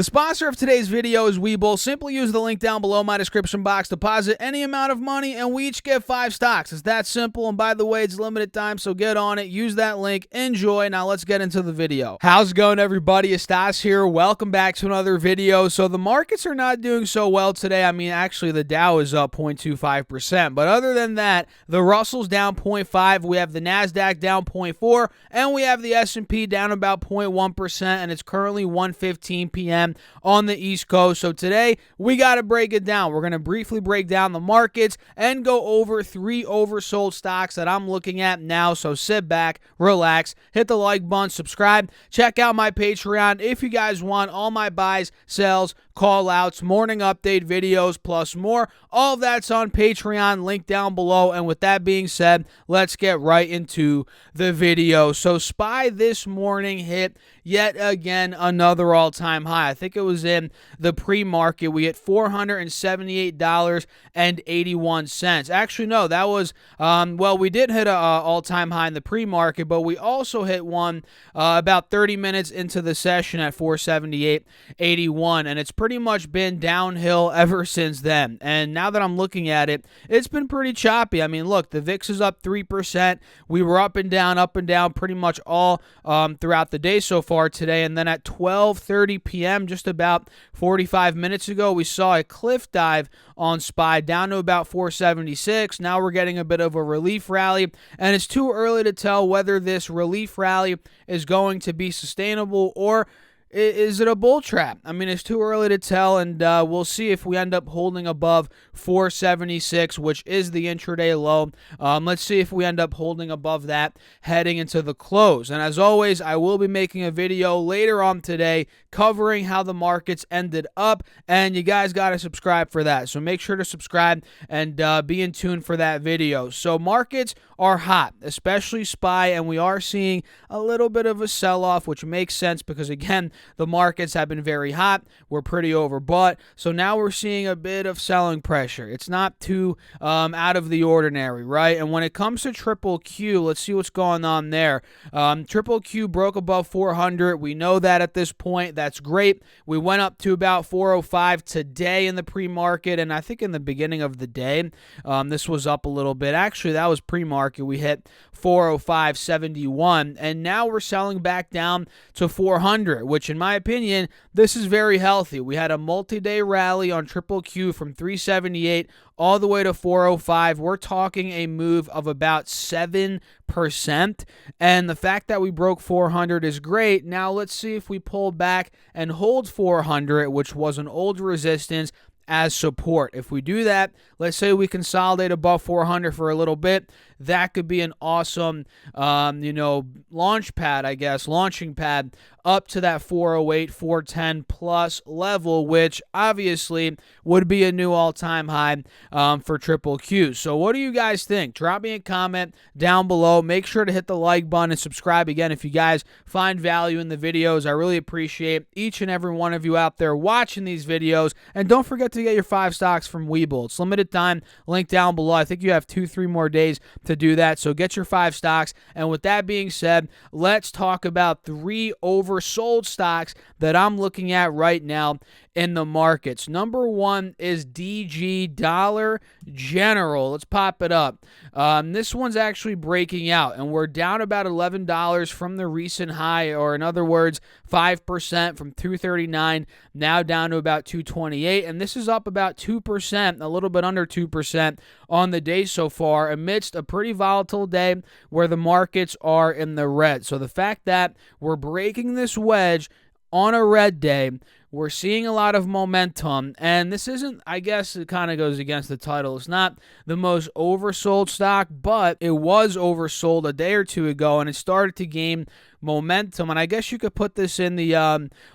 The sponsor of today's video is Webull. Simply use the link down below my description box, deposit any amount of money, and we each get 5 stocks. It's that simple, and by the way, it's limited time, so get on it. Use that link. Enjoy. Now let's get into the video. How's it going, everybody? It's Stas here. Welcome back to another video. So the markets are not doing so well today. I mean, actually, the Dow is up 0.25%, but other than that, the Russell's down 0.5%, we have the NASDAQ down 0.4%, and we have the S&P down about 0.1%, and it's currently 1:15 p.m. on the East Coast. So today, we got to break it down. We're going to briefly break down the markets and go over 3 oversold stocks that I'm looking at now. So sit back, relax, hit the like button, subscribe, check out my Patreon if you guys want all my buys, sells, call outs, morning update videos, plus more. All of that's on Patreon, link down below. And with that being said, let's get right into the video. So SPY this morning hit yet again another all-time high. I think it was in the pre-market. We hit $478.81. Actually, no, that was, well, we did hit an all-time high in the pre-market, but we also hit one about 30 minutes into the session at $478.81, and it's pretty much been downhill ever since then. And now that I'm looking at it, it's been pretty choppy. I mean, look, the VIX is up 3%. We were up and down pretty much all throughout the day so far today. And then at 12:30 p.m., just about 45 minutes ago, we saw a cliff dive on SPY down to about 476. Now we're getting a bit of a relief rally, and it's too early to tell whether this relief rally is going to be sustainable or is it a bull trap? I mean, it's too early to tell, and we'll see if we end up holding above 476, which is the intraday low. Let's see if we end up holding above that heading into the close. And as always, I will be making a video later on today covering how the markets ended up, and you guys got to subscribe for that. So make sure to subscribe and be in tune for that video. So markets are hot, especially SPY, and we are seeing a little bit of a sell-off, which makes sense because, again, the markets have been very hot. We're pretty overbought. So now we're seeing a bit of selling pressure. It's not too out of the ordinary, right? And when it comes to triple Q, let's see what's going on there. Triple Q broke above 400. We know that at this point. That's great. We went up to about 405 today in the pre-market, and I think in the beginning of the day, this was up a little bit. Actually, that was pre-market. We hit 405.71, and now we're selling back down to 400, which in my opinion, this is very healthy. We had a multi-day rally on triple Q from 378 all the way to 405. We're talking a move of about 7%. And the fact that we broke 400 is great. Now let's see if we pull back and hold 400, which was an old resistance, as support. If we do that, let's say we consolidate above 400 for a little bit, that could be an awesome, launch pad, I guess, launching pad up to that 408, 410 plus level, which obviously would be a new all-time high for triple Q. So what do you guys think? Drop me a comment down below. Make sure to hit the like button and subscribe again if you guys find value in the videos. I really appreciate each and every one of you out there watching these videos. And don't forget to get your 5 stocks from Webull. It's limited time, link down below. I think you have 2-3 more days to do that, so get your 5 stocks. And with that being said, let's talk about 3 oversold stocks that I'm looking at right now in the markets. Number 1 is DG, Dollar General. Let's pop it up. This one's actually breaking out, and we're down about $11 from the recent high, or in other words, 5% from 239, now down to about 228, and this is up about 2%, a little bit under 2% on the day so far, amidst a pretty volatile day where the markets are in the red. So the fact that we're breaking this wedge on a red day, we're seeing a lot of momentum, and this isn't, I guess it kind of goes against the title. It's not the most oversold stock, but it was oversold a day or two ago, and it started to gain momentum. And I guess you could put this in the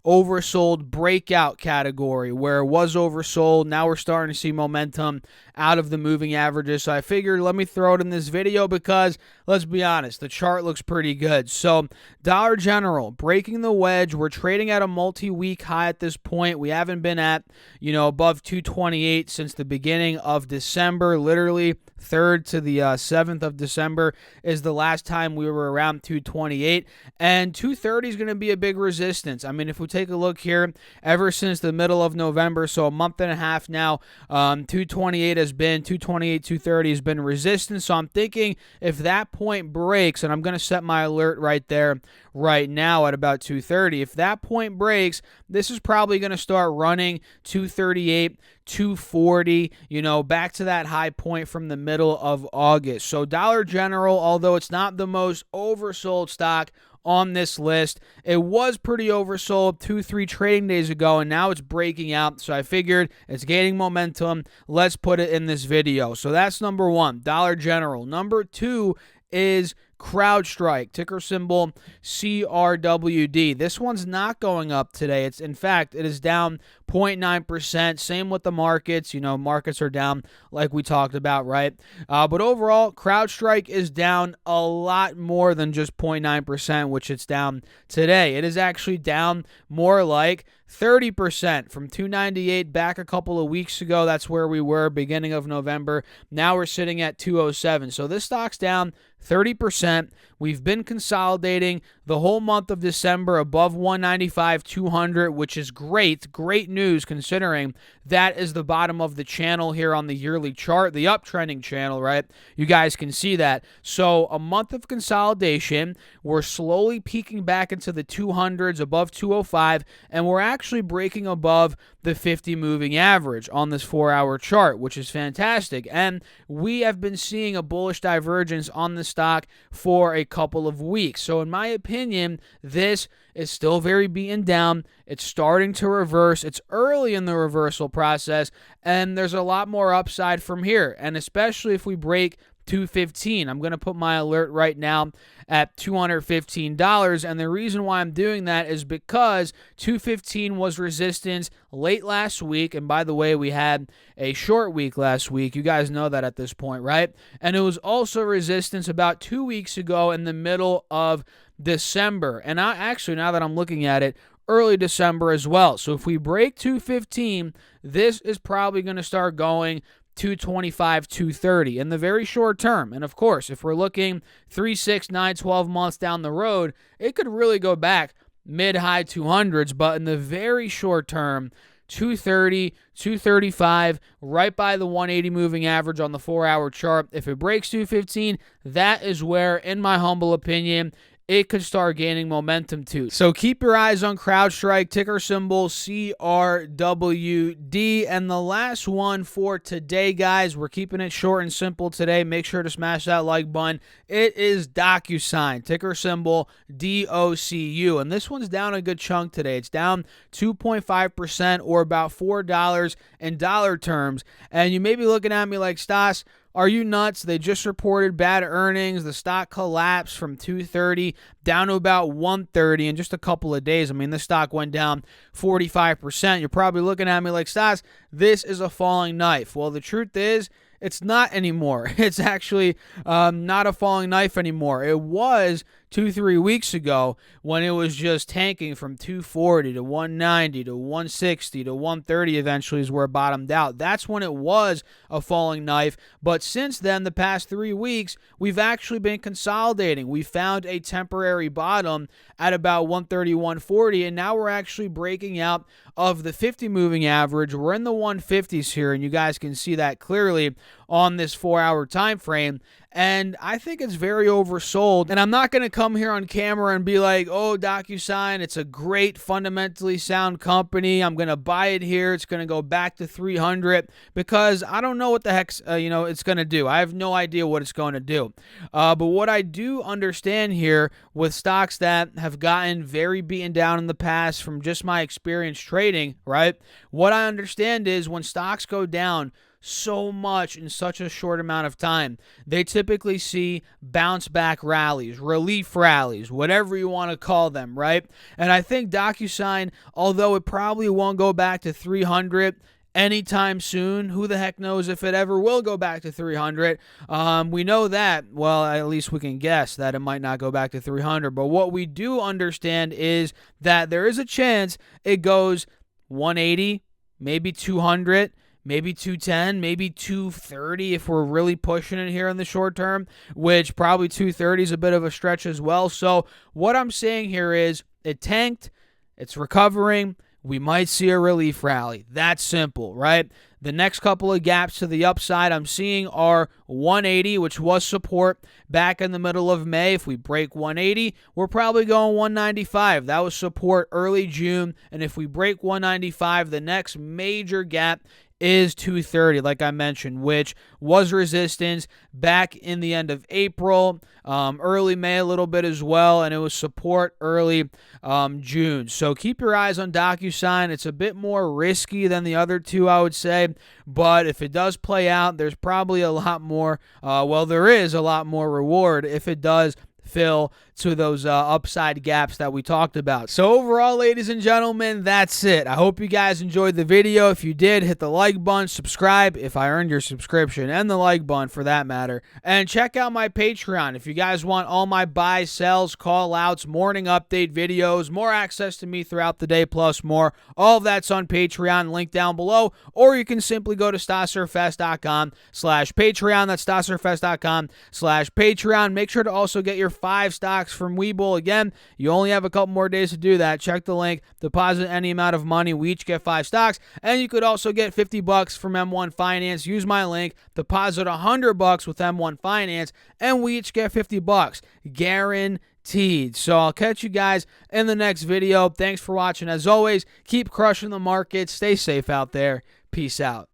oversold breakout category, where it was oversold. Now we're starting to see momentum out of the moving averages. So I figured let me throw it in this video because, let's be honest, the chart looks pretty good. So Dollar General breaking the wedge. We're trading at a multi-week high at this point. We haven't been at, above 228 since the beginning of December, literally 3rd to the 7th of December is the last time we were around 228, and 230 is going to be a big resistance. I mean, if we take a look here, ever since the middle of November, so a month and a half now, 228 has been 228, 230 has been resistance. So I'm thinking if that point breaks, and I'm going to set my alert right there right now at about 230. If that point breaks, this is probably going to start running 238, 240, back to that high point from the middle of August. So Dollar General, although it's not the most oversold stock on this list, it was pretty oversold 2-3 trading days ago, and now it's breaking out. So I figured it's gaining momentum. Let's put it in this video. So that's number one, Dollar General. Number two is CrowdStrike, ticker symbol CRWD. This one's not going up today. In fact, it is down 0.9%. Same with the markets. Markets are down like we talked about, right? But overall, CrowdStrike is down a lot more than just 0.9%, which it's down today. It is actually down more like 30% from 298 back a couple of weeks ago. That's where we were beginning of November. Now we're sitting at 207. So this stock's down 30%. We've been consolidating the whole month of December above 195, 200, which is great. Great news considering that is the bottom of the channel here on the yearly chart, the uptrending channel, right? You guys can see that. So a month of consolidation. We're slowly peaking back into the 200s, above 205, and we're actually breaking above the 50 moving average on this 4-hour chart, which is fantastic. And we have been seeing a bullish divergence on the stock for a couple of weeks. So in my opinion, this is still very beaten down. It's starting to reverse. It's early in the reversal process, and there's a lot more upside from here. And especially if we break 215. I'm going to put my alert right now at $215, and the reason why I'm doing that is because 215 was resistance late last week, and by the way, we had a short week last week. You guys know that at this point, right? And it was also resistance about 2 weeks ago in the middle of December, and actually, now that I'm looking at it, early December as well. So if we break 215, this is probably going to start going 225, 230 in the very short term. And of course, if we're looking 3, 6, 9, 12 months down the road, it could really go back mid-high 200s. But in the very short term, 230, 235, right by the 180 moving average on the 4-hour chart. If it breaks 215, that is where, in my humble opinion, it could start gaining momentum too. So keep your eyes on CrowdStrike, ticker symbol CRWD. And the last one for today, guys, we're keeping it short and simple today. Make sure to smash that like button. It is DocuSign, ticker symbol DOCU. And this one's down a good chunk today. It's down 2.5% or about $4 in dollar terms. And you may be looking at me like, Stas, are you nuts? They just reported bad earnings. The stock collapsed from 230 down to about 130 in just a couple of days. I mean, the stock went down 45%. You're probably looking at me like, Stas, this is a falling knife. Well, the truth is, it's not anymore. It's actually not a falling knife anymore. It was 2-3 weeks ago when it was just tanking from 240 to 190 to 160 to 130 eventually is where it bottomed out. That's when it was a falling knife. But since then, the past 3 weeks, we've actually been consolidating. We found a temporary bottom at about 130, 140, and now we're actually breaking out of the 50 moving average. We're in the 150s here, and you guys can see that clearly on this 4-hour time frame. And I think it's very oversold. And I'm not going to come here on camera and be like, oh, DocuSign, it's a great fundamentally sound company. I'm going to buy it here. It's going to go back to 300 because I don't know what the heck it's going to do. I have no idea what it's going to do. But what I do understand here with stocks that have gotten very beaten down in the past from just my experience trading, right? What I understand is when stocks go down so much in such a short amount of time, they typically see bounce back rallies, relief rallies, whatever you want to call them, right? And I think DocuSign, although it probably won't go back to 300 anytime soon, who the heck knows if it ever will go back to 300. We know that, well, at least we can guess that it might not go back to 300. But what we do understand is that there is a chance it goes 180, maybe 200, maybe 210, maybe 230 if we're really pushing it here in the short term, which probably 230 is a bit of a stretch as well. So what I'm saying here is it tanked, it's recovering, we might see a relief rally. That's simple, right? The next couple of gaps to the upside I'm seeing are 180, which was support back in the middle of May. If we break 180, we're probably going 195. That was support early June. And if we break 195, the next major gap is 230, like I mentioned, which was resistance back in the end of April, early May a little bit as well, and it was support early June. So keep your eyes on DocuSign. It's a bit more risky than the other two, I would say, but if it does play out, there's probably a lot more, there is a lot more reward if it does fill to those upside gaps that we talked about. So overall, ladies and gentlemen, that's it. I hope you guys enjoyed the video. If you did, hit the like button, subscribe if I earned your subscription, and the like button for that matter. And check out my Patreon if you guys want all my buys, sells, call outs, morning update videos, more access to me throughout the day, plus more. All of that's on Patreon, link down below, or you can simply go to StasserFest.com/Patreon. That's StasserFest.com/Patreon. Make sure to also get your 5 stocks from Webull. Again, you only have a couple more days to do that. Check the link, deposit any amount of money. We each get 5 stocks, and you could also get $50 from M1 Finance. Use my link, deposit $100 with M1 Finance, and we each get $50. Guaranteed. So I'll catch you guys in the next video. Thanks for watching. As always, keep crushing the market. Stay safe out there. Peace out.